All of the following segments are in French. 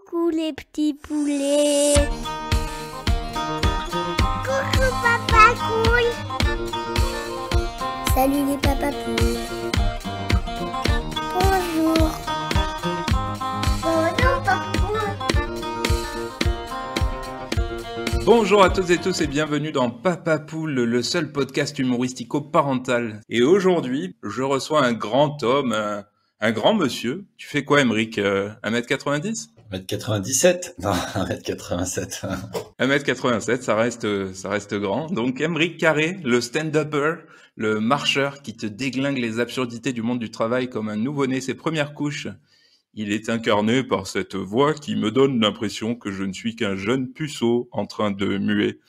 Coucou les petits poulets. Coucou papa poule. Salut les papa poules. Bonjour. Bonjour papa poule. Bonjour à toutes et tous et bienvenue dans Papa Poule, le seul podcast humoristico-parental. Et aujourd'hui, je reçois un grand homme, un grand monsieur. Tu fais quoi, Emeric 1m90 1m97 Non, 1m87. 1m87, ça reste grand. Donc Emeric Carré, le stand-upper, le marcheur qui te déglingue les absurdités du monde du travail comme un nouveau-né ses premières couches. Il est incarné par cette voix qui me donne l'impression que je ne suis qu'un jeune puceau en train de muer.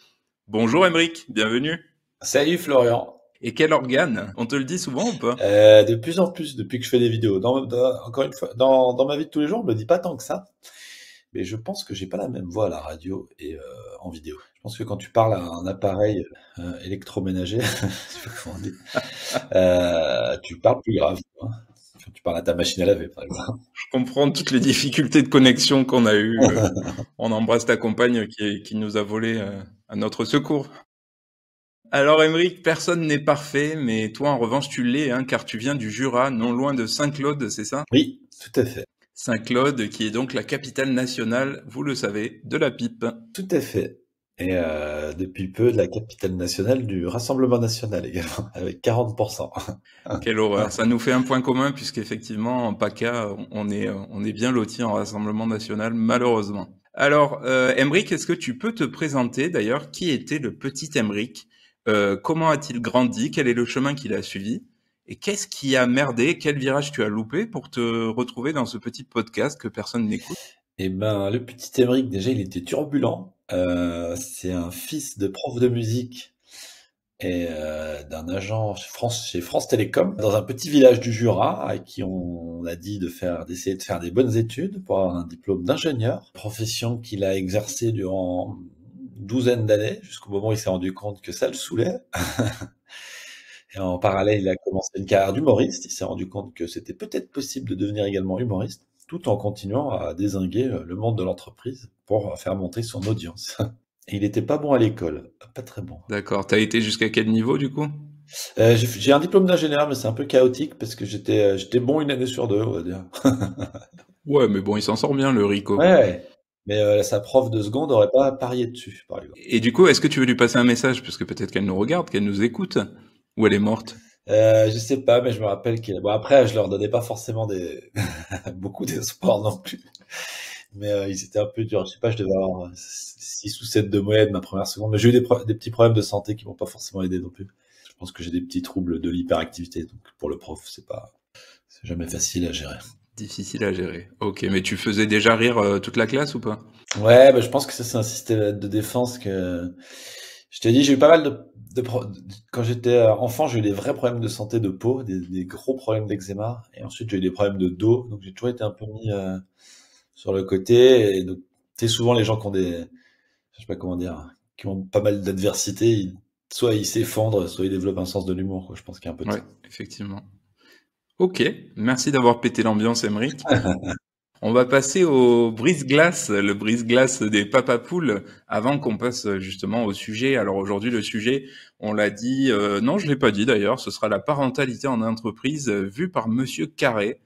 Bonjour Emeric, bienvenue. Salut Florian. Et quel organe? On te le dit souvent ou pas? De plus en plus depuis que je fais des vidéos. Encore une fois, dans ma vie de tous les jours, on me le dit pas tant que ça. Mais je pense que j'ai pas la même voix à la radio et en vidéo. Je pense que quand tu parles à un appareil électroménager, je sais pas comment on dit, tu parles plus grave. Hein. Quand tu parles à ta machine à laver, par exemple. Je comprends toutes les difficultés de connexion qu'on a eues. On embrasse ta compagne qui nous a volé à notre secours. Alors Emeric, personne n'est parfait, mais toi en revanche tu l'es, hein, car tu viens du Jura, non loin de Saint-Claude, c'est ça? Oui, tout à fait. Saint-Claude, qui est donc la capitale nationale, vous le savez, de la pipe. Tout à fait. Et depuis peu, de la capitale nationale du Rassemblement national également, avec 40%. Quelle horreur. Ça nous fait un point commun, puisqu'effectivement, en PACA, on est bien lotis en Rassemblement national, malheureusement. Alors, Emeric, est-ce que tu peux te présenter, d'ailleurs, qui était le petit Emeric? Comment a-t-il grandi? Quel est le chemin qu'il a suivi? Et qu'est-ce qui a merdé? Quel virage tu as loupé pour te retrouver dans ce petit podcast que personne n'écoute? Eh ben, le petit Emeric, déjà, il était turbulent. C'est un fils de prof de musique et d'un agent chez France Télécom, dans un petit village du Jura, à qui on a dit d'essayer de faire des bonnes études pour avoir un diplôme d'ingénieur, profession qu'il a exercée durant une douzaine d'années, jusqu'au moment où il s'est rendu compte que ça le saoulait. Et en parallèle, il a commencé une carrière d'humoriste. Il s'est rendu compte que c'était peut-être possible de devenir également humoriste, tout en continuant à dézinguer le monde de l'entreprise pour faire monter son audience. Et il était pas bon à l'école, pas très bon. D'accord. T'as été jusqu'à quel niveau, du coup? J'ai un diplôme d'ingénieur, mais c'est un peu chaotique parce que j'étais bon une année sur deux, on va dire. Ouais, mais bon, il s'en sort bien, le Rico. Ouais. Mais sa prof de seconde aurait pas parié dessus, par exemple. Et du coup, est-ce que tu veux lui passer un message? Parce que peut-être qu'elle nous regarde, qu'elle nous écoute. Ou elle est morte? Je sais pas, mais je me rappelle bon, après, je leur donnais pas forcément beaucoup d'espoir non plus. Mais ils étaient un peu durs. Je sais pas, je devais avoir 6 ou 7 de moyenne ma première seconde. Mais j'ai eu des petits problèmes de santé qui m'ont pas forcément aidé non plus. Je pense que j'ai des petits troubles de l'hyperactivité. Donc pour le prof, c'est jamais facile à gérer. Difficile à gérer. Ok, mais tu faisais déjà rire toute la classe ou pas? Ouais, bah, je pense que ça, c'est un système de défense que... Je t'ai dit, j'ai eu pas mal quand j'étais enfant, j'ai eu des vrais problèmes de santé de peau, des gros problèmes d'eczéma. Et ensuite, j'ai eu des problèmes de dos. Donc j'ai toujours été un peu mis sur le côté. Et donc, tu sais, souvent, les gens qui ont je sais pas comment dire, qui ont pas mal d'adversité, soit ils s'effondrent, soit ils développent un sens de l'humour, quoi. Je pense qu'il y a un peu de Ouais, ça. effectivement. Ok, merci d'avoir pété l'ambiance, Emeric. On va passer au brise-glace, le brise-glace des papapoules, avant qu'on passe justement au sujet. Alors aujourd'hui, le sujet, on l'a dit, non, je l'ai pas dit d'ailleurs, ce sera la parentalité en entreprise vue par Monsieur Carré.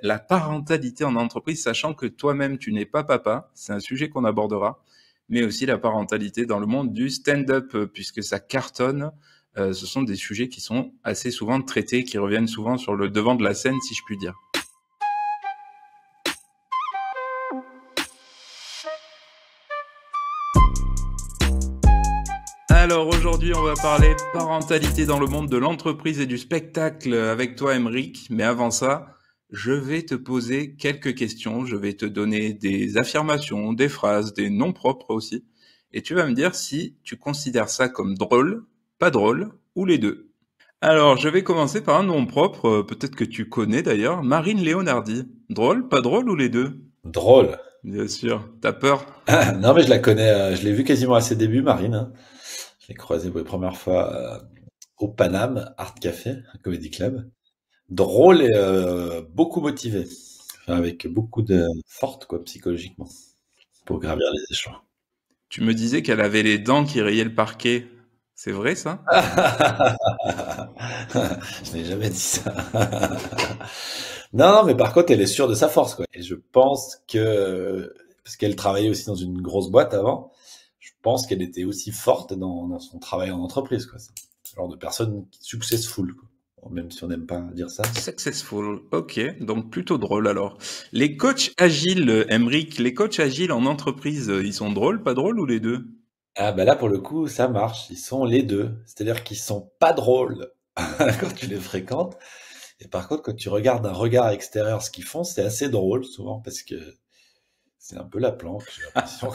La parentalité en entreprise, sachant que toi-même, tu n'es pas papa, c'est un sujet qu'on abordera, mais aussi la parentalité dans le monde du stand-up, puisque ça cartonne. Ce sont des sujets qui sont assez souvent traités, qui reviennent souvent sur le devant de la scène, si je puis dire. Alors aujourd'hui, on va parler parentalité dans le monde de l'entreprise et du spectacle avec toi, Emeric. Mais avant ça, je vais te poser quelques questions. Je vais te donner des affirmations, des phrases, des noms propres aussi. Et tu vas me dire si tu considères ça comme drôle, pas drôle, ou les deux. Alors, je vais commencer par un nom propre, peut-être que tu connais d'ailleurs, Marine Leonardi. Drôle, pas drôle, ou les deux? Drôle. Bien sûr. T'as peur? Non, mais je la connais, je l'ai vue quasiment à ses débuts, Marine. Hein. Je l'ai croisée pour les premières fois au Paname Art Café, un comedy club. Drôle et beaucoup motivé. avec beaucoup de forte, quoi, psychologiquement, pour gravir les échelons. Tu me disais qu'elle avait les dents qui rayaient le parquet. C'est vrai, ça? Je n'ai jamais dit ça. Non, mais par contre, elle est sûre de sa force, quoi. Et je pense que, parce qu'elle travaillait aussi dans une grosse boîte avant, je pense qu'elle était aussi forte dans son travail en entreprise, quoi. C'est le genre de personne successful, quoi. Bon, même si on n'aime pas dire ça. Successful. Ok, donc plutôt drôle alors. Les coachs agiles, Emric, les coachs agiles en entreprise, ils sont drôles, pas drôles ou les deux? Ah bah là, pour le coup, ça marche. Ils sont les deux. C'est-à-dire qu'ils sont pas drôles quand tu les fréquentes. Et par contre, quand tu regardes d'un regard extérieur ce qu'ils font, c'est assez drôle souvent parce que c'est un peu la planque, j'ai l'impression.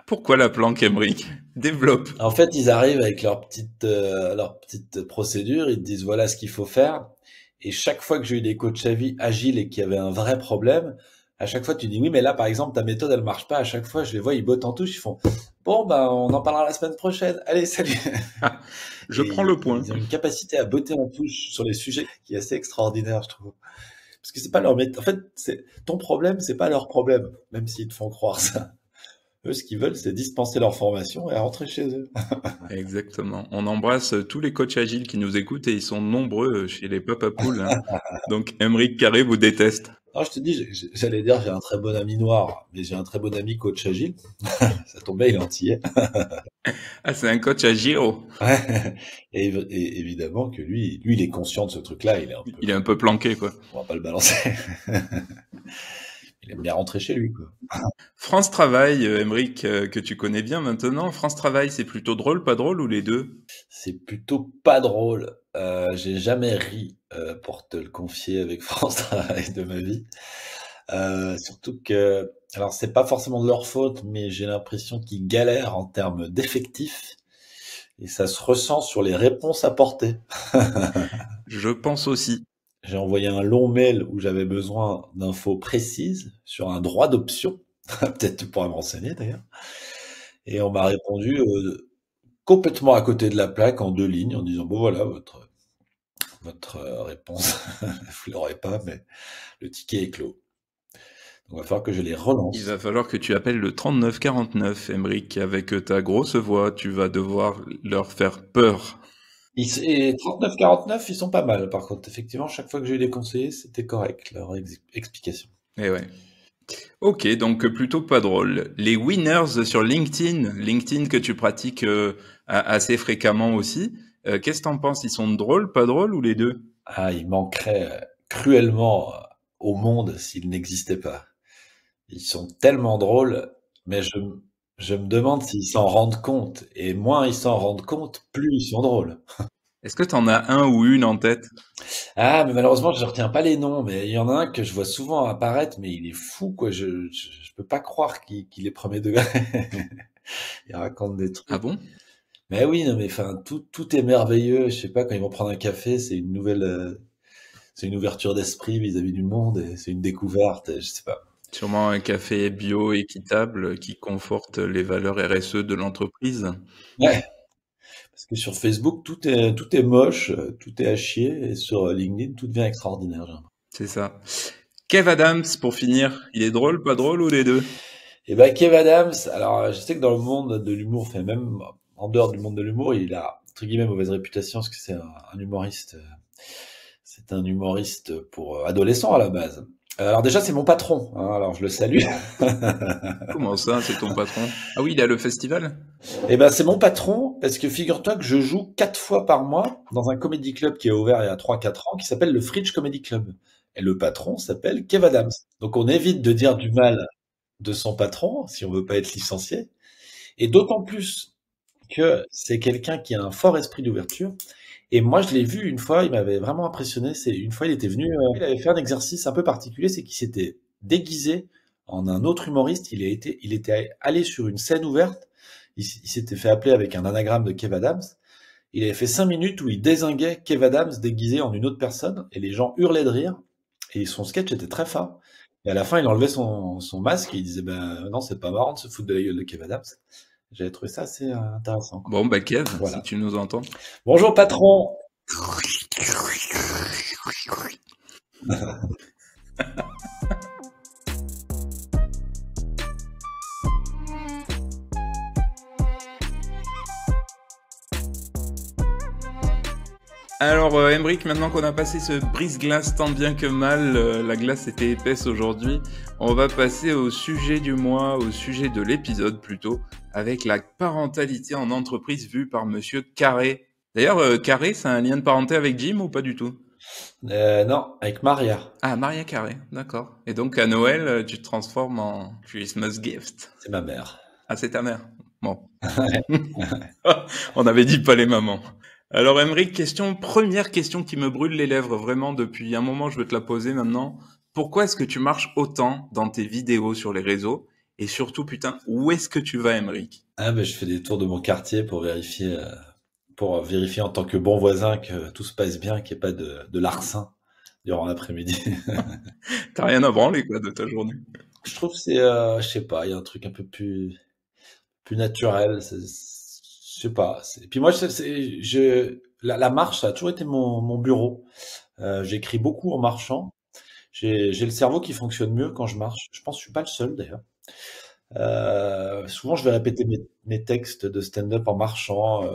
Pourquoi la planque, Emric? Développe. En fait, ils arrivent avec leur petite procédure, ils te disent voilà ce qu'il faut faire. Et chaque fois que j'ai eu des coachs agiles et qu'il y avait un vrai problème, à chaque fois tu dis oui, mais là par exemple ta méthode elle marche pas. À chaque fois je les vois, ils bottent en touche, ils font bon bah on en parlera la semaine prochaine. Allez salut. Je prends le point. Ils ont une capacité à botter en touche sur les sujets qui est assez extraordinaire, je trouve. Parce que c'est pas leur méthode. En fait, ton problème, c'est pas leur problème, même s'ils te font croire ça. Eux, ce qu'ils veulent, c'est dispenser leur formation et rentrer chez eux. Exactement. On embrasse tous les coachs agiles qui nous écoutent et ils sont nombreux chez les Papa Poule. Hein. Donc, Emric Carré vous déteste. Non, je te dis, j'allais dire, j'ai un très bon ami noir, mais j'ai un très bon ami coach agile. Ça tombait, il est antillais. Ah, c'est un coach à Giro. Ouais. Et évidemment que lui, il est conscient de ce truc-là. Il est un peu planqué, quoi. On va pas le balancer. Il aime bien rentrer chez lui, quoi. France Travail, Emric, que tu connais bien maintenant. France Travail, c'est plutôt drôle, pas drôle ou les deux? C'est plutôt pas drôle. J'ai jamais ri, pour te le confier, avec France Travail de ma vie. Surtout que, alors c'est pas forcément de leur faute, mais j'ai l'impression qu'ils galèrent en termes d'effectifs. Et ça se ressent sur les réponses apportées. Je pense aussi. J'ai envoyé un long mail où j'avais besoin d'infos précises sur un droit d'option. Peut-être tu pourras me renseigner d'ailleurs. Et on m'a répondu complètement à côté de la plaque en 2 lignes en disant bon voilà votre réponse, vous l'aurez pas, mais le ticket est clos. Donc, il va falloir que je les relance. Il va falloir que tu appelles le 3949, Emric, avec ta grosse voix. Tu vas devoir leur faire peur. Et 39-49, ils sont pas mal. Par contre, effectivement, chaque fois que j'ai eu des conseillers, c'était correct, leur explication. Eh ouais. Ok, donc plutôt pas drôle. Les winners sur LinkedIn que tu pratiques assez fréquemment aussi, qu'est-ce que t'en penses? Ils sont drôles, pas drôles ou les deux? Ah, ils manqueraient cruellement au monde s'ils n'existaient pas. Ils sont tellement drôles, mais je me demande s'ils s'en rendent compte. Et moins ils s'en rendent compte, plus ils sont drôles. Est-ce que t'en as un ou une en tête? Ah, mais malheureusement, je retiens pas les noms, mais il y en a un que je vois souvent apparaître, mais il est fou, quoi. Je peux pas croire qu'il est premier degré. Il raconte des trucs. Ah bon? Mais oui, non, mais enfin, tout est merveilleux. Je sais pas, quand ils vont prendre un café, c'est une nouvelle, c'est une ouverture d'esprit vis-à-vis du monde, et c'est une découverte, et je sais pas. Sûrement un café bio équitable qui conforte les valeurs RSE de l'entreprise. Ouais. Parce que sur Facebook, tout est moche, tout est à chier, et sur LinkedIn, tout devient extraordinaire, genre. C'est ça. Kev Adams, pour finir, il est drôle, pas drôle ou les deux? Et ben, Kev Adams, alors, je sais que dans le monde de l'humour, enfin, même en dehors du monde de l'humour, il a, entre guillemets, mauvaise réputation, parce que c'est un humoriste, c'est un humoriste pour adolescents à la base. Alors déjà, c'est mon patron, hein, alors je le salue. Comment ça, c'est ton patron? Ah oui, il a le festival? Eh ben, c'est mon patron, parce que figure-toi que je joue 4 fois par mois dans un comedy club qui est ouvert il y a 3-4 ans, qui s'appelle le Fridge Comedy Club. Et le patron s'appelle Kev Adams. Donc on évite de dire du mal de son patron, si on veut pas être licencié. Et d'autant plus que c'est quelqu'un qui a un fort esprit d'ouverture. Et moi, je l'ai vu une fois, il m'avait vraiment impressionné. C'est une fois, il était venu, il avait fait un exercice un peu particulier, c'est qu'il s'était déguisé en un autre humoriste. Il était allé sur une scène ouverte. Il s'était fait appeler avec un anagramme de Kev Adams. Il avait fait 5 minutes où il dézinguait Kev Adams déguisé en une autre personne, et les gens hurlaient de rire. Et son sketch était très fin. Et à la fin, il enlevait son masque et il disait ben non, c'est pas marrant de se foutre de la gueule de Kev Adams. J'avais trouvé ça assez intéressant, quoi. Bon, bah Kev, Voilà. si tu nous entends. Bonjour patron. Alors, Emric, maintenant qu'on a passé ce brise-glace tant bien que mal, la glace était épaisse aujourd'hui, on va passer au sujet du mois, au sujet de l'épisode plutôt, avec la parentalité en entreprise vue par Monsieur Carré. D'ailleurs, Carré, c'est un lien de parenté avec Jim ou pas du tout? Non, avec Maria. Ah, Maria Carré, d'accord. Et donc à Noël, tu te transformes en Christmas gift. C'est ma mère. Ah, c'est ta mère. Bon. On avait dit pas les mamans. Alors, Emric, première question qui me brûle les lèvres vraiment depuis un moment, je veux te la poser maintenant. Pourquoi est-ce que tu marches autant dans tes vidéos sur les réseaux? Et surtout, putain, où est-ce que tu vas, Emric? Ah ben, je fais des tours de mon quartier pour vérifier en tant que bon voisin que tout se passe bien, qu'il n'y ait pas de larcin durant l'après-midi. T'as rien à branler, quoi, de ta journée. Je trouve que c'est, je sais pas, il y a un truc un peu plus naturel. Je sais pas. Puis moi, la marche, ça a toujours été mon bureau. J'écris beaucoup en marchant. J'ai le cerveau qui fonctionne mieux quand je marche. Je pense que je suis pas le seul d'ailleurs. Souvent, je vais répéter mes textes de stand-up en marchant.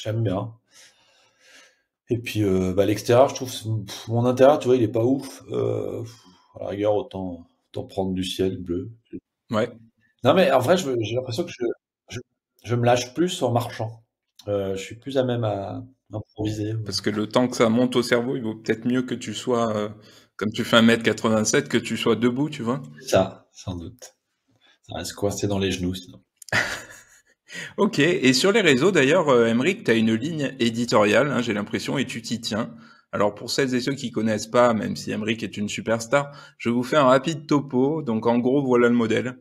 J'aime bien. Et puis, à l'extérieur, je trouve mon intérieur, tu vois, il est pas ouf. À la rigueur, autant prendre du ciel bleu. Ouais. Non, mais en vrai, j'ai l'impression que je me lâche plus en marchant. Je suis plus à même à improviser. Parce que le temps que ça monte au cerveau, il vaut peut-être mieux que tu sois, comme tu fais 1m87, que tu sois debout, tu vois. Ça, sans doute. Ça reste coincé dans les genoux, sinon. Ok, et sur les réseaux d'ailleurs, Emric, tu as une ligne éditoriale, hein, j'ai l'impression, et tu t'y tiens. Alors pour celles et ceux qui connaissent pas, même si Emric est une superstar, je vous fais un rapide topo. Donc en gros, voilà le modèle.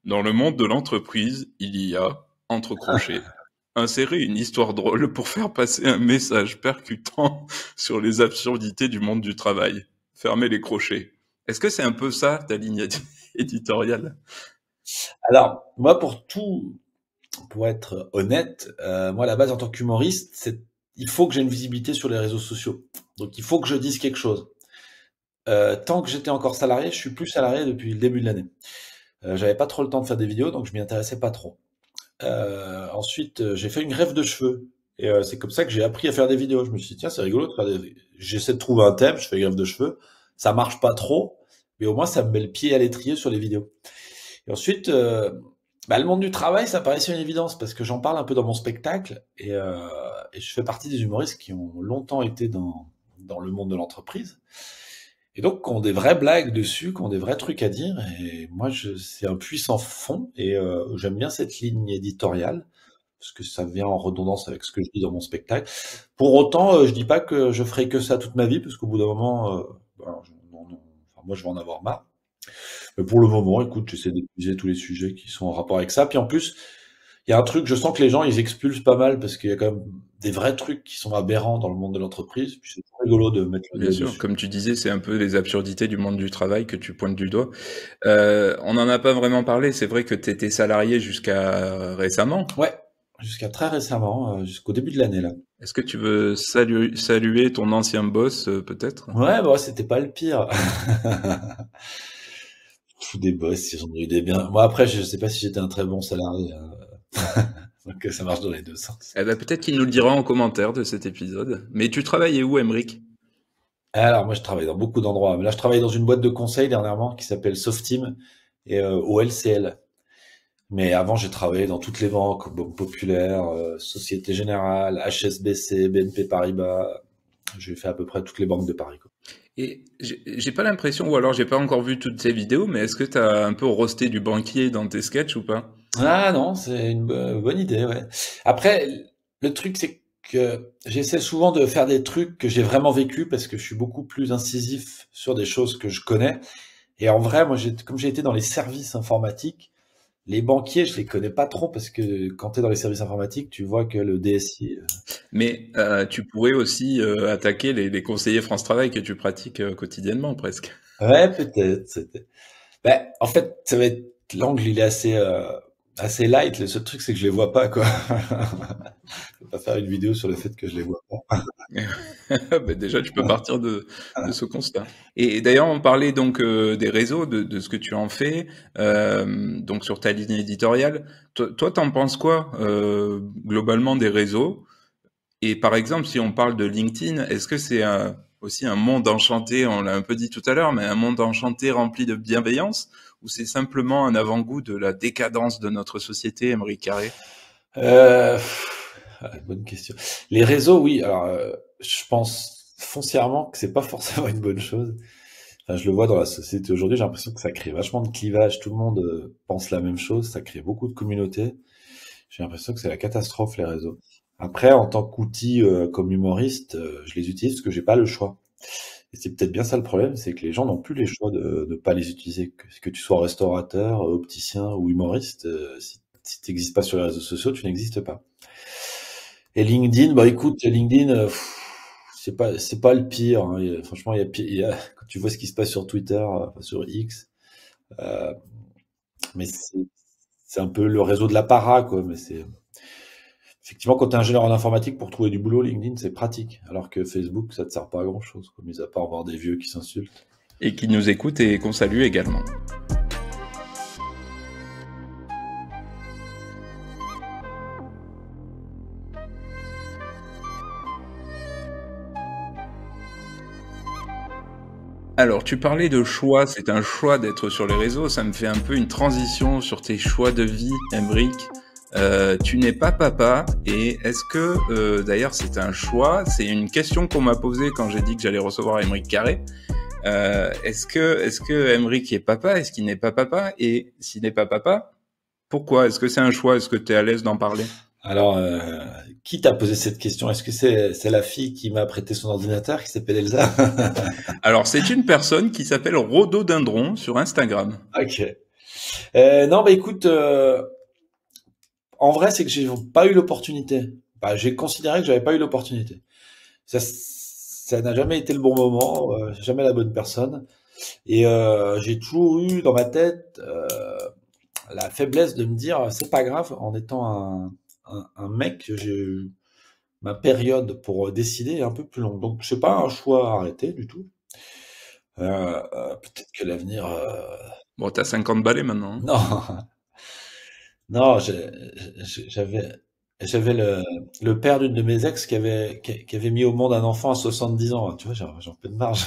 Dans le monde de l'entreprise, il y a, entre crochets, insérer une histoire drôle pour faire passer un message percutant sur les absurdités du monde du travail. Fermez les crochets. Est-ce que c'est un peu ça, ta ligne éditoriale? Alors, moi, pour être honnête, moi, à la base, en tant qu'humoriste, il faut que j'ai une visibilité sur les réseaux sociaux. Donc, il faut que je dise quelque chose. Tant que j'étais encore salarié, je suis plus salarié depuis le début de l'année. J'avais pas trop le temps de faire des vidéos, donc je m'y intéressais pas trop. Ensuite, j'ai fait une greffe de cheveux. Et c'est comme ça que j'ai appris à faire des vidéos. Je me suis dit, tiens, c'est rigolo de faire J'essaie de trouver un thème, je fais greffe de cheveux. Ça marche pas trop, mais au moins, ça me met le pied à l'étrier sur les vidéos. Et ensuite, le monde du travail, ça paraissait une évidence parce que j'en parle un peu dans mon spectacle et je fais partie des humoristes qui ont longtemps été dans le monde de l'entreprise et donc qui ont des vraies blagues dessus, qui ont des vrais trucs à dire. Et moi, c'est un puissant fond et j'aime bien cette ligne éditoriale parce que ça vient en redondance avec ce que je dis dans mon spectacle. Pour autant, je dis pas que je ferai que ça toute ma vie parce qu'au bout d'un moment, moi, je vais en avoir marre. Mais pour le moment, écoute, j'essaie d'épuiser tous les sujets qui sont en rapport avec ça. Puis en plus, il y a un truc, je sens que les gens, ils expulsent pas mal parce qu'il y a quand même des vrais trucs qui sont aberrants dans le monde de l'entreprise. Puis c'est rigolo de mettre le Bien doigt sûr, dessus. comme tu disais, c'est un peu les absurdités du monde du travail que tu pointes du doigt. On n'en a pas vraiment parlé, c'est vrai que tu étais salarié jusqu'à récemment. Ouais, jusqu'à très récemment, jusqu'au début de l'année là. Est-ce que tu veux saluer ton ancien boss, peut-être? Ouais, bah c'était pas le pire. Des boss, ils ont eu des biens. Moi après, je sais pas si j'étais un très bon salarié. Donc ça marche dans les deux sens. Eh ben, peut-être qu'il nous le dira en commentaire de cet épisode. Mais tu travaillais où, Emric? Alors moi je travaille dans beaucoup d'endroits. Mais là je travaille dans une boîte de conseil dernièrement qui s'appelle Softeam et au LCL. Mais avant j'ai travaillé dans toutes les banques, Banque Populaire, Société Générale, HSBC, BNP Paribas. J'ai fait à peu près toutes les banques de Paris, quoi. Et j'ai pas l'impression, ou alors j'ai pas encore vu toutes tes vidéos, mais est-ce que t'as un peu roasté du banquier dans tes sketchs ou pas? Ah non, c'est une bonne idée, ouais. Après, le truc, c'est que j'essaie souvent de faire des trucs que j'ai vraiment vécu parce que je suis beaucoup plus incisif sur des choses que je connais. Et en vrai, moi, comme j'ai été dans les services informatiques, les banquiers, je les connais pas trop parce que quand tu es dans les services informatiques, tu vois que le DSI. Mais tu pourrais aussi attaquer les conseillers France Travail que tu pratiques quotidiennement, presque. Ouais, peut-être. En fait, ça va être l'angle, il est assez assez light. Le seul truc, c'est que je les vois pas, quoi. Je peux pas faire une vidéo sur le fait que je les vois pas. Bah, déjà, tu peux partir de ce constat. Et d'ailleurs, on parlait donc des réseaux, de ce que tu en fais, donc sur ta ligne éditoriale. Toi, t'en penses quoi globalement des réseaux? Et par exemple, si on parle de LinkedIn, est-ce que c'est aussi un monde enchanté, on l'a un peu dit tout à l'heure, mais un monde enchanté rempli de bienveillance, ou c'est simplement un avant-goût de la décadence de notre société, Emery Carré? Euh, bonne question. Les réseaux, oui. Alors, je pense foncièrement que c'est pas forcément une bonne chose. Enfin, je le vois dans la société aujourd'hui. J'ai l'impression que ça crée vachement de clivage. Tout le monde pense la même chose. Ça crée beaucoup de communautés. J'ai l'impression que c'est la catastrophe, les réseaux. Après, en tant qu'outil comme humoriste, je les utilise parce que j'ai pas le choix. Et c'est peut-être bien ça le problème, c'est que les gens n'ont plus les choix de ne pas les utiliser. Que tu sois restaurateur, opticien ou humoriste, si tu n'existes pas sur les réseaux sociaux, tu n'existes pas. Et LinkedIn, bah écoute, LinkedIn, c'est pas le pire, hein. Franchement, il y a pire, quand tu vois ce qui se passe sur Twitter, sur X, euh, mais c'est un peu le réseau de la para, quoi. Mais c'est effectivement quand tu es ingénieur en informatique pour trouver du boulot, LinkedIn c'est pratique, alors que Facebook ça te sert pas à grand chose, quoi, mis à part voir des vieux qui s'insultent. Et qui nous écoutent et qu'on salue également. Alors, tu parlais de choix, c'est un choix d'être sur les réseaux, ça me fait un peu une transition sur tes choix de vie, Emric. Tu n'es pas papa, et est-ce que, d'ailleurs c'est un choix, c'est une question qu'on m'a posée quand j'ai dit que j'allais recevoir Emric Carré. Est-ce que Emric est papa, est-ce qu'il n'est pas papa, et s'il n'est pas papa, pourquoi? Est-ce que c'est un choix, est-ce que tu es à l'aise d'en parler? Alors, qui t'a posé cette question? Est-ce que c'est la fille qui m'a prêté son ordinateur qui s'appelle Elsa? Alors, c'est une personne qui s'appelle Rhododendron sur Instagram. Ok. Non, bah écoute, en vrai, c'est que j'ai pas eu l'opportunité. Bah, j'ai considéré que j'avais pas eu l'opportunité. Ça n'a jamais été le bon moment, jamais la bonne personne. Et j'ai toujours eu dans ma tête la faiblesse de me dire c'est pas grave. En étant un mec, j'ai eu ma période pour décider est un peu plus longue. Donc c'est pas un choix arrêté du tout. Peut-être que l'avenir. Bon, t'as 50 balais maintenant, hein. Non, non, j'avais le père d'une de mes ex qui avait mis au monde un enfant à 70 ans. Tu vois, j'ai un peu de marge.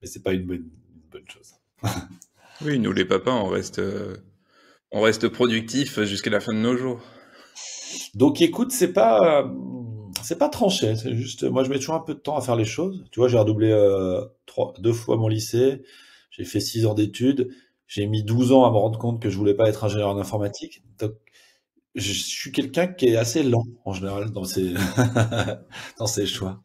Mais c'est pas une bonne chose. Oui, nous les papas, on reste productifs jusqu'à la fin de nos jours. Donc écoute, c'est pas tranché. C'est juste, moi je mets toujours un peu de temps à faire les choses. Tu vois, j'ai redoublé 2 fois mon lycée. J'ai fait 6 ans d'études. J'ai mis 12 ans à me rendre compte que je voulais pas être ingénieur en informatique. Donc, je suis quelqu'un qui est assez lent en général dans ses dans ses choix.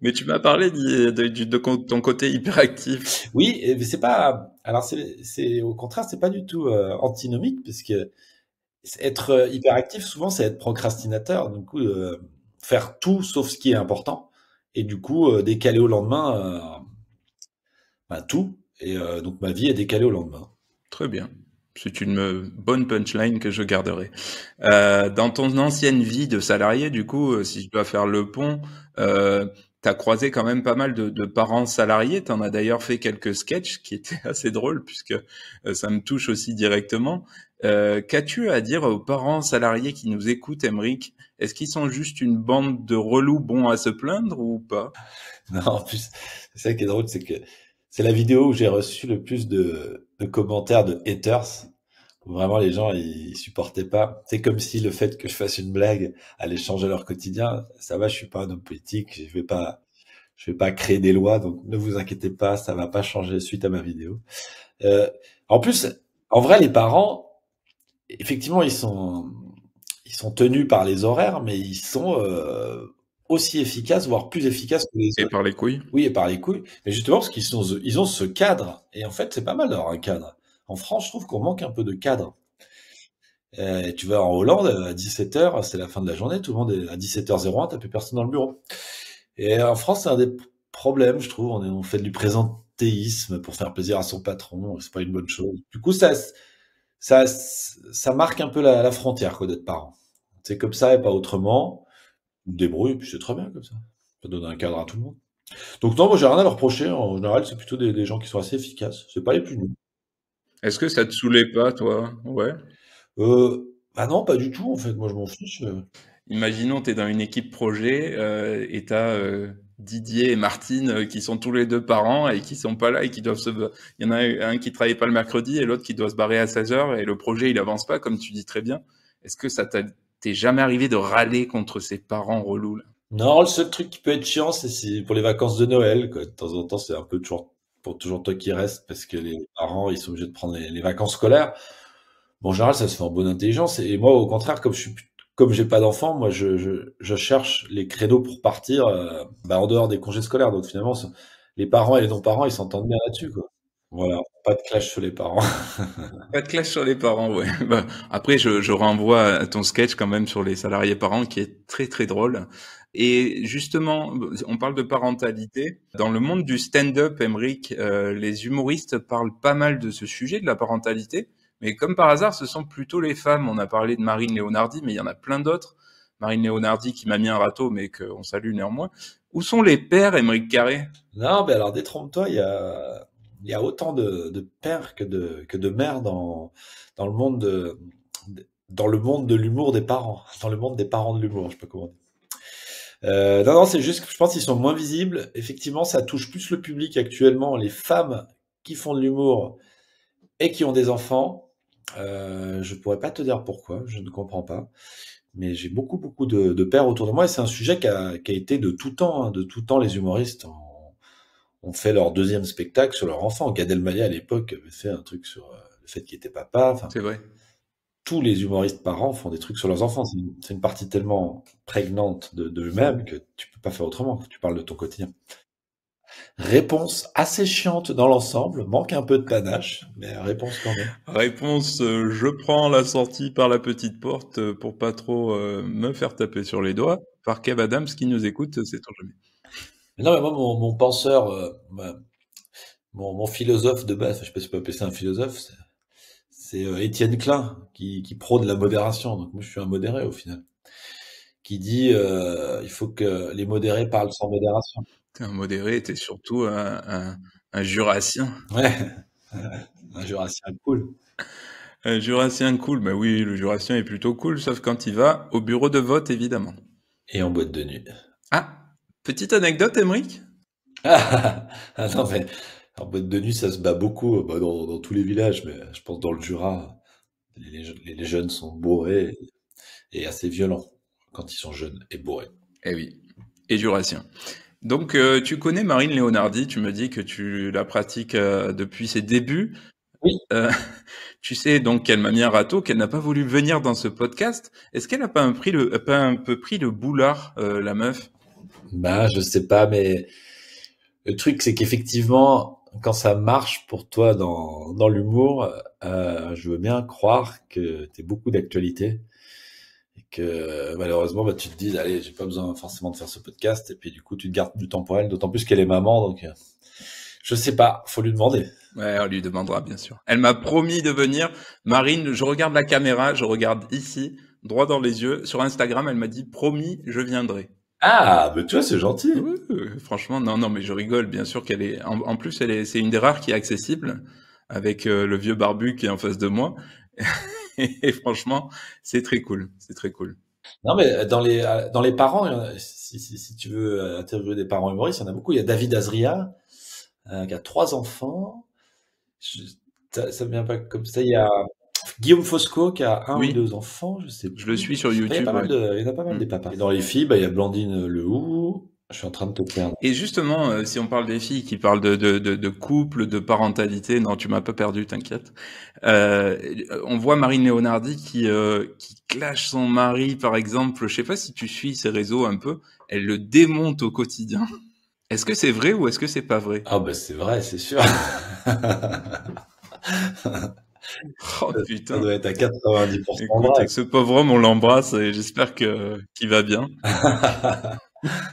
Mais tu m'as parlé de ton côté hyperactif. Oui, mais c'est pas. Alors c'est au contraire, c'est pas du tout antinomique parce que être hyperactif souvent c'est être procrastinateur. Du coup, faire tout sauf ce qui est important et du coup décaler au lendemain tout. Et donc ma vie est décalée au lendemain. Très bien. C'est une bonne punchline que je garderai. Dans ton ancienne vie de salarié, du coup, si je dois faire le pont, t'as croisé quand même pas mal de parents salariés. T'en as d'ailleurs fait quelques sketchs qui étaient assez drôles puisque ça me touche aussi directement. Qu'as-tu à dire aux parents salariés qui nous écoutent, Emric? Est-ce qu'ils sont juste une bande de relous bons à se plaindre ou pas? Non, en plus, c'est ça qui est drôle, c'est que c'est la vidéo où j'ai reçu le plus de commentaires de haters. Où vraiment, les gens, ils supportaient pas. C'est comme si le fait que je fasse une blague allait changer leur quotidien. Ça va, je suis pas un homme politique. Je vais pas créer des lois. Donc, ne vous inquiétez pas, ça va pas changer suite à ma vidéo. Euh, En plus, en vrai, les parents, effectivement, ils sont tenus par les horaires, mais ils sont aussi efficaces, voire plus efficaces que les Et autres. par les couilles? Oui, et par les couilles. Mais justement, parce ils ont ce cadre. Et en fait, c'est pas mal d'avoir un cadre. En France, je trouve qu'on manque un peu de cadre. Tu vas en Hollande, à 17h, c'est la fin de la journée, tout le monde est à 17h01, t'as plus personne dans le bureau. Et en France, c'est un des problèmes, je trouve. On fait du présentéisme pour faire plaisir à son patron, c'est pas une bonne chose. Du coup, ça marque un peu la frontière, quoi, d'être parent. C'est comme ça et pas autrement. Tu te débrouilles, puis c'est très bien comme ça. Ça donne un cadre à tout le monde. Donc non, moi j'ai rien à leur reprocher. En général, c'est plutôt des gens qui sont assez efficaces. C'est pas les plus nuls. Est-ce que ça te saoulait pas, toi? Ouais. Bah non, pas du tout, en fait. Moi, je m'en fiche. Imaginons, tu es dans une équipe projet et tu as Didier et Martine qui sont tous les deux parents et qui sont pas là et qui doivent se... Il y en a un qui travaille pas le mercredi et l'autre qui doit se barrer à 16 heures et le projet, il avance pas, comme tu dis très bien. Est-ce que ça t'est jamais arrivé de râler contre ces parents relous, là? Non, le seul truc qui peut être chiant, c'est pour les vacances de Noël, quoi. De temps en temps, c'est un peu toujours toi qui reste parce que les parents, ils sont obligés de prendre les vacances scolaires. Bon, en général, ça se fait en bonne intelligence. Et moi, au contraire, comme j'ai pas d'enfant, moi, je cherche les créneaux pour partir, bah, en dehors des congés scolaires. Donc finalement, les parents et les non-parents, ils s'entendent bien là-dessus, quoi. Voilà, pas de clash sur les parents. Pas de clash sur les parents, ouais. Bah, après, je renvoie à ton sketch quand même sur les salariés parents qui est très très drôle. Et justement, on parle de parentalité. Dans le monde du stand-up, Emric, les humoristes parlent pas mal de ce sujet de la parentalité. Mais comme par hasard, ce sont plutôt les femmes. On a parlé de Marine Leonardi, mais il y en a plein d'autres. Marine Leonardi qui m'a mis un râteau, mais qu'on salue néanmoins. Où sont les pères, Emric Carré? Non, mais alors détrompe-toi, il y a autant de pères que de mères dans le monde dans le monde de l'humour des parents, dans le monde des parents de l'humour, je sais pas comment dire. Non, non, c'est juste que je pense qu'ils sont moins visibles. Effectivement, ça touche plus le public actuellement, les femmes qui font de l'humour et qui ont des enfants. Je pourrais pas te dire pourquoi, je ne comprends pas. Mais j'ai beaucoup de pères autour de moi et c'est un sujet qui a été de tout temps, hein. De tout temps, les humoristes ont fait leur deuxième spectacle sur leur enfant. Gad Elmaleh, à l'époque, avait fait un truc sur le fait qu'il était papa. Enfin, C'est vrai. tous les humoristes parents font des trucs sur leurs enfants. C'est une partie tellement prégnante de eux-mêmes que tu peux pas faire autrement. Tu parles de ton quotidien. Réponse assez chiante dans l'ensemble, manque un peu de panache, mais réponse quand même. Réponse, je prends la sortie par la petite porte pour pas trop me faire taper sur les doigts. Par Kev Adams qui nous écoute, c'est ton jamais. Mais non, mais moi, mon penseur, mon philosophe de base, enfin, je sais pas si je peux appeler ça un philosophe, c'est Étienne Klein qui prône la modération. Donc moi, je suis un modéré au final, qui dit il faut que les modérés parlent sans modération. T'es un modéré, t'es surtout un jurassien. Ouais, un jurassien cool. Un jurassien cool, bah oui, le jurassien est plutôt cool, sauf quand il va au bureau de vote, évidemment. Et en boîte de nuit. Ah, petite anecdote, Emric? Ah non, mais en boîte de nuit, ça se bat beaucoup bah, dans tous les villages, mais je pense dans le Jura, les jeunes sont bourrés et assez violents quand ils sont jeunes et bourrés. Eh oui, et jurassien. Donc, tu connais Marine Leonardi, tu me dis que tu la pratiques depuis ses débuts. Oui. Tu sais donc qu'elle m'a mis un râteau, qu'elle n'a pas voulu venir dans ce podcast. Est-ce qu'elle n'a pas un peu pris le boulard, la meuf? Bah, je sais pas, mais le truc, c'est qu'effectivement, quand ça marche pour toi dans l'humour, je veux bien croire que t'es beaucoup d'actualité et que malheureusement, bah, tu te dis, allez, j'ai pas besoin forcément de faire ce podcast, et puis du coup, tu te gardes du temps pour elle, d'autant plus qu'elle est maman, donc je sais pas, faut lui demander. Ouais, on lui demandera, bien sûr. Elle m'a promis de venir. Marine, je regarde la caméra, je regarde ici, droit dans les yeux. Sur Instagram, elle m'a dit, promis, je viendrai. Ah, mais tu vois, c'est gentil. Oui, franchement, non, mais je rigole. Bien sûr qu'elle est. En plus, c'est une des rares qui est accessible, avec le vieux barbu qui est en face de moi. Et franchement, c'est très cool. C'est très cool. Non, mais dans les parents, si tu veux interviewer des parents humoristes, il y en a beaucoup. Il y a David Azria, qui a 3 enfants. Ça me vient pas comme ça. Il y a Guillaume Fosco qui a 1 Oui. ou 2 enfants, je sais Je plus. le suis sur Il y a YouTube. pas mal il y en a pas mal des papas. Et dans les filles, bah, il y a Blandine Lehou. Je suis en train de te perdre. Et justement, si on parle des filles qui parlent de couple, de parentalité, non, tu m'as pas perdu, t'inquiète. On voit Marine Leonardi qui clash son mari, par exemple. Je sais pas si tu suis ses réseaux un peu. Elle le démonte au quotidien. Est-ce que c'est vrai ou est-ce que c'est pas vrai? Ah bah c'est vrai, c'est sûr. Oh Ça putain. doit être à 90% Écoute, vrai. avec ce pauvre homme, on l'embrasse et j'espère qu'il va bien.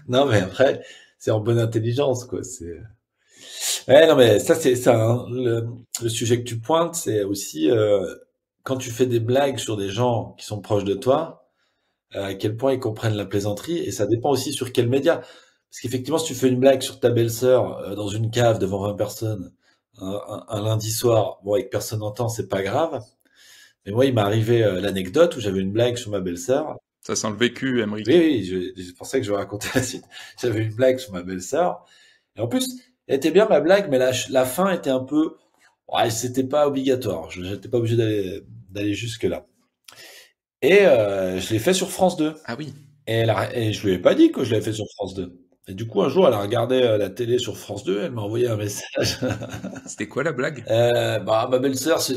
Non, mais après, c'est en bonne intelligence, quoi. Ouais, non, mais ça, c'est ça, hein. Le sujet que tu pointes, c'est aussi quand tu fais des blagues sur des gens qui sont proches de toi, à quel point ils comprennent la plaisanterie, et ça dépend aussi sur quel média. Parce qu'effectivement, si tu fais une blague sur ta belle-sœur dans une cave devant 20 personnes un lundi soir, bon, et que personne n'entend, c'est pas grave. Mais moi, il m'est arrivé l'anecdote où j'avais une blague sur ma belle-sœur. Ça sent le vécu, Oui, Emmerich. oui, c'est pour ça que je vais raconter la suite. J'avais une blague sur ma belle-sœur. Et en plus, elle était bien ma blague, mais la fin était un peu... Ouais, c'était pas obligatoire. Je n'étais pas obligé d'aller jusque-là. Et je l'ai fait sur France 2. Ah oui. Et je lui ai pas dit que je l'avais fait sur France 2. Et du coup, un jour, elle a regardé la télé sur France 2, elle m'a envoyé un message. C'était quoi la blague? Bah, ma belle-sœur, je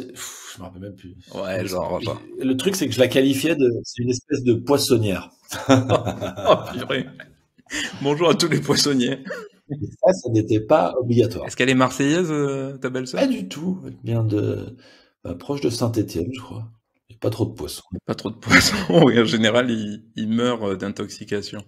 me rappelle même plus. Ouais, genre. Le truc, c'est que je la qualifiais c'est une espèce de poissonnière. Oh, purée. Bonjour à tous les poissonniers. Et ça n'était pas obligatoire. Est-ce qu'elle est marseillaise, ta belle-sœur? Pas du tout. Elle vient proche de Saint-Étienne, je crois. Il n'y a pas trop de poissons. Pas trop de poissons. Oui, en général, il meurt d'intoxication.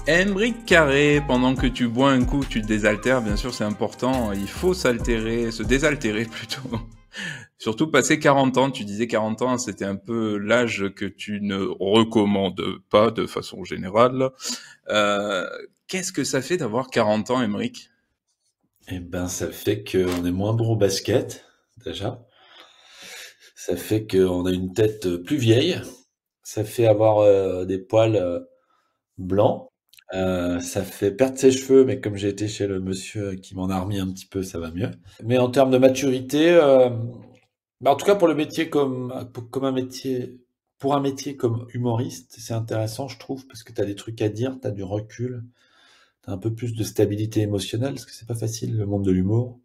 Emmerich Carré, pendant que tu bois un coup, tu te désaltères, bien sûr c'est important, il faut s'altérer, se désaltérer plutôt. Surtout passer 40 ans, tu disais 40 ans, c'était un peu l'âge que tu ne recommandes pas de façon générale. Qu'est-ce que ça fait d'avoir 40 ans, Emmerich? Eh ben, ça fait qu'on est moins bon au basket, déjà. Ça fait qu'on a une tête plus vieille. Ça fait avoir des poils blancs. Ça fait perdre ses cheveux, mais comme j'ai été chez le monsieur qui m'en a remis un petit peu, ça va mieux. Mais en termes de maturité, en tout cas pour le métier comme un métier, pour un métier comme humoriste, c'est intéressant, je trouve, parce que tu as des trucs à dire, tu as du recul, tu as un peu plus de stabilité émotionnelle, parce que c'est pas facile le monde de l'humour.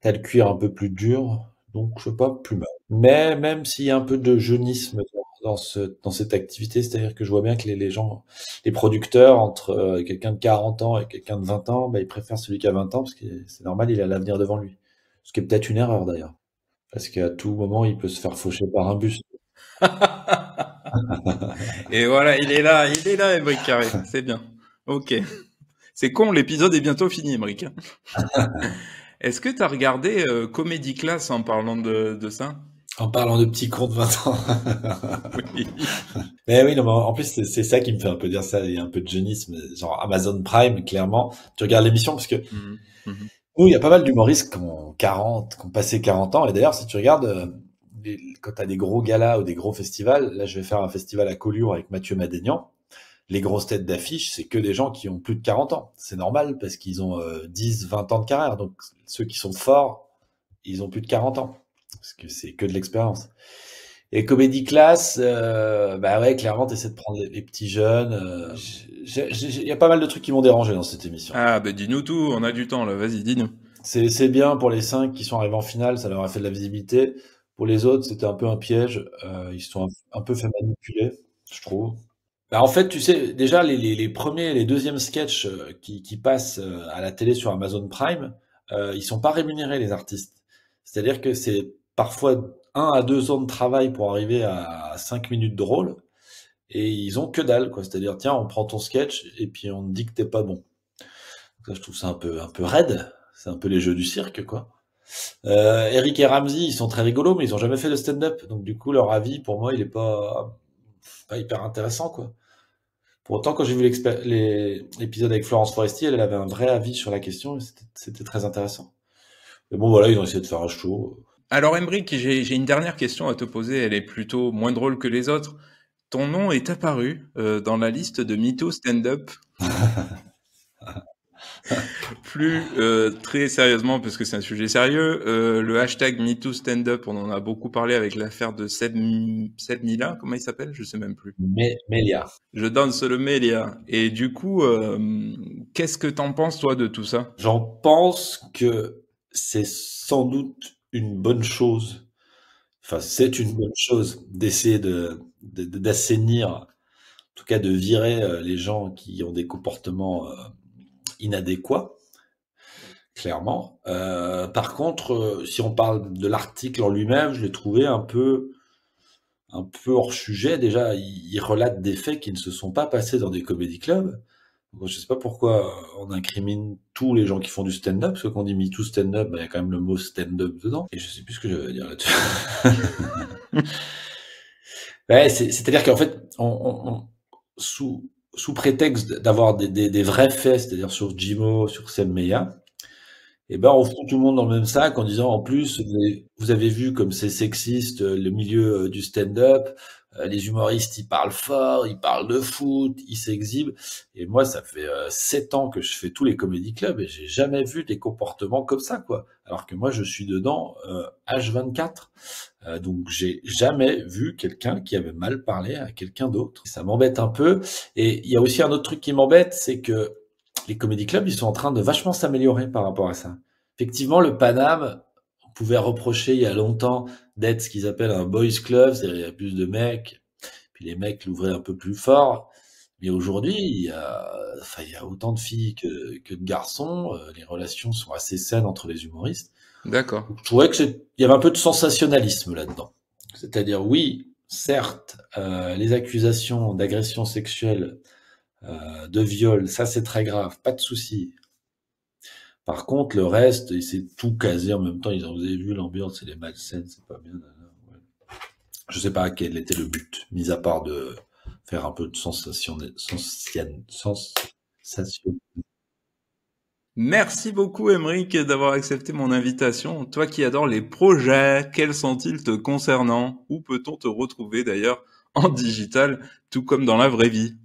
Tu as le cuir un peu plus dur, donc je sais pas, plus mal. Mais même s'il y a un peu de jeunisme dans cette activité, c'est-à-dire que je vois bien que les gens, les producteurs, entre quelqu'un de 40 ans et quelqu'un de 20 ans, ils préfèrent celui qui a 20 ans, parce que c'est normal, il a l'avenir devant lui. Ce qui est peut-être une erreur d'ailleurs. Parce qu'à tout moment, il peut se faire faucher par un bus. Et voilà, il est là, Emmerich Carré, c'est bien. Ok. C'est con, l'épisode est bientôt fini, Emmerich. Est-ce que tu as regardé Comedy Class en parlant de ça? En parlant de petits cons de 20 ans. Oui. Mais oui, non, mais en plus, c'est ça qui me fait un peu dire ça. Il y a un peu de jeunisme. Genre Amazon Prime, clairement. Tu regardes l'émission parce que nous, il y a pas mal d'humoristes qui ont passé 40 ans. Et d'ailleurs, si tu regardes, quand tu as des gros galas ou des gros festivals, là, je vais faire un festival à Collioure avec Mathieu Madénian. Les grosses têtes d'affiche, c'est que des gens qui ont plus de 40 ans. C'est normal parce qu'ils ont 10, 20 ans de carrière. Donc, ceux qui sont forts, ils ont plus de 40 ans. Parce que c'est que de l'expérience. Et Comedy Class, ouais, clairement, t'essaies de prendre les petits jeunes. Il y a pas mal de trucs qui m'ont dérangé dans cette émission. Ah, dis-nous tout, on a du temps, là, vas-y, dis-nous. C'est bien pour les 5 qui sont arrivés en finale, ça leur a fait de la visibilité. Pour les autres, c'était un peu un piège. Ils se sont un peu fait manipuler, je trouve. En fait, tu sais, déjà, les premiers, les deuxièmes sketchs qui passent à la télé sur Amazon Prime, ils sont pas rémunérés, les artistes. C'est-à-dire que c'est parfois 1 à 2 ans de travail pour arriver à 5 minutes de rôle, et ils ont que dalle, quoi. C'est-à-dire, tiens, on prend ton sketch, et puis on te dit que t'es pas bon. Donc ça, je trouve ça un peu raide. C'est un peu les jeux du cirque, quoi. Eric et Ramzy, ils sont très rigolos, mais ils ont jamais fait de stand-up. Donc du coup, leur avis, pour moi, il est pas hyper intéressant, quoi. Pour autant, quand j'ai vu l'épisode avec Florence Foresti, elle avait un vrai avis sur la question, et c'était très intéressant. Mais bon, voilà, ils ont essayé de faire un show. Alors, Emmerich, j'ai une dernière question à te poser, elle est plutôt moins drôle que les autres. Ton nom est apparu dans la liste de MeToo Stand-Up. Plus très sérieusement, parce que c'est un sujet sérieux, le hashtag MeToo Stand-Up, on en a beaucoup parlé avec l'affaire de Seb Mila, comment il s'appelle? Je sais même plus. Melia. Je danse le Melia. Et du coup, qu'est-ce que t'en penses, toi, de tout ça? J'en pense que c'est sans doute une bonne chose. Enfin, c'est une bonne chose d'essayer d'assainir, en tout cas de virer les gens qui ont des comportements inadéquats, clairement. Par contre, si on parle de l'article en lui-même, je l'ai trouvé un peu hors sujet. Déjà, il relate des faits qui ne se sont pas passés dans des comédie clubs. Donc, je sais pas pourquoi on incrimine tous les gens qui font du stand-up, parce que quand on dit MeToo stand-up, il y a quand même le mot stand-up dedans. Et je sais plus ce que je veux dire là-dessus. Ouais, c'est-à-dire qu'en fait, sous prétexte d'avoir des vrais faits, c'est-à-dire sur Jimo, sur Sem Meya, eh ben, on fout tout le monde dans le même sac en disant, en plus, vous avez vu comme c'est sexiste le milieu du stand-up, les humoristes, ils parlent fort, ils parlent de foot, ils s'exhibent. Et moi, ça fait 7 ans que je fais tous les comédie clubs et j'ai jamais vu des comportements comme ça, quoi. Alors que moi, je suis dedans H24. Donc, j'ai jamais vu quelqu'un qui avait mal parlé à quelqu'un d'autre. Ça m'embête un peu. Et il y a aussi un autre truc qui m'embête, c'est que les comédie clubs, ils sont en train de vachement s'améliorer par rapport à ça. Effectivement, le Paname, on pouvait reprocher il y a longtemps d'être ce qu'ils appellent un boys club, c'est-à-dire il y a plus de mecs, puis les mecs l'ouvraient un peu plus fort. Mais aujourd'hui, il y a autant de filles que de garçons. Les relations sont assez saines entre les humoristes. D'accord. Je trouvais il y avait un peu de sensationnalisme là-dedans. C'est-à-dire, oui, certes, les accusations d'agression sexuelle, de viol, ça c'est très grave, pas de souci. Par contre, le reste, c'est tout casé en même temps. Vous avez vu l'ambiance, elle est malsaine, c'est pas bien. Ouais. Je sais pas quel était le but, mis à part de faire un peu de sensation. Merci beaucoup, Émeric, d'avoir accepté mon invitation. Toi qui adores les projets, quels sont-ils te concernant? Où peut-on te retrouver d'ailleurs en digital, tout comme dans la vraie vie?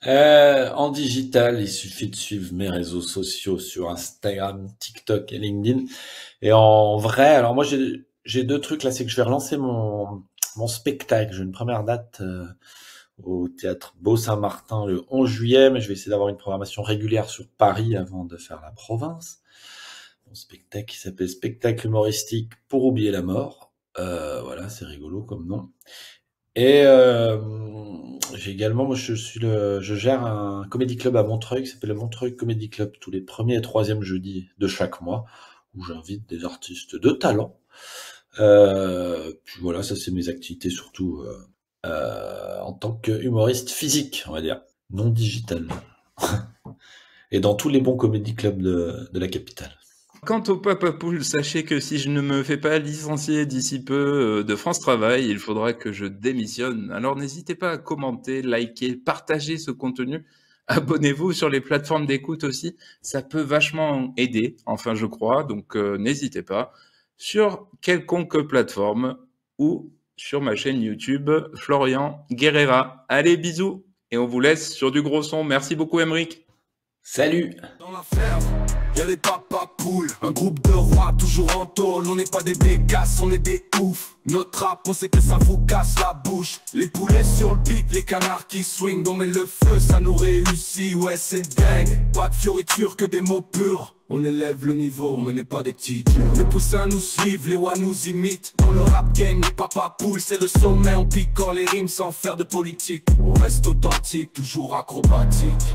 En digital, il suffit de suivre mes réseaux sociaux sur Instagram, TikTok et LinkedIn. Et en vrai, alors moi j'ai 2 trucs là, c'est que je vais relancer mon spectacle. J'ai une première date au théâtre Beau-Saint-Martin le 11 juillet, mais je vais essayer d'avoir une programmation régulière sur Paris avant de faire la province. Mon spectacle qui s'appelle Spectacle humoristique pour oublier la mort. Voilà, c'est rigolo comme nom. Et j'ai également, moi je gère un comédie club à Montreuil qui s'appelle le Montreuil Comedy Club tous les 1er et 3e jeudis de chaque mois, où j'invite des artistes de talent. Puis voilà, ça c'est mes activités surtout en tant qu'humoriste physique, on va dire, non digital. Et dans tous les bons comédie clubs de la capitale. Quant au Papa Poule, sachez que si je ne me fais pas licencier d'ici peu de France Travail, il faudra que je démissionne. Alors n'hésitez pas à commenter, liker, partager ce contenu. Abonnez-vous sur les plateformes d'écoute aussi. Ça peut vachement aider, enfin je crois. Donc n'hésitez pas. Sur quelconque plateforme ou sur ma chaîne YouTube, Florian Guerrera. Allez, bisous. Et on vous laisse sur du gros son. Merci beaucoup, Émeric. Salut! Dans la ferme, y'a les papas poules, un groupe de rois toujours en tôle. On n'est pas des bégasses, on est des oufs. Notre rap, on sait que ça vous casse la bouche. Les poulets sur le beat, les canards qui swing. On met le feu, ça nous réussit, ouais c'est dingue. Pas de fioriture que des mots purs. On élève le niveau, mais n'est pas des petits. Les poussins nous suivent, les rois nous imitent. Dans le rap game, les papas poules, c'est le sommet. On pique les rimes sans faire de politique. On reste authentique, toujours acrobatique.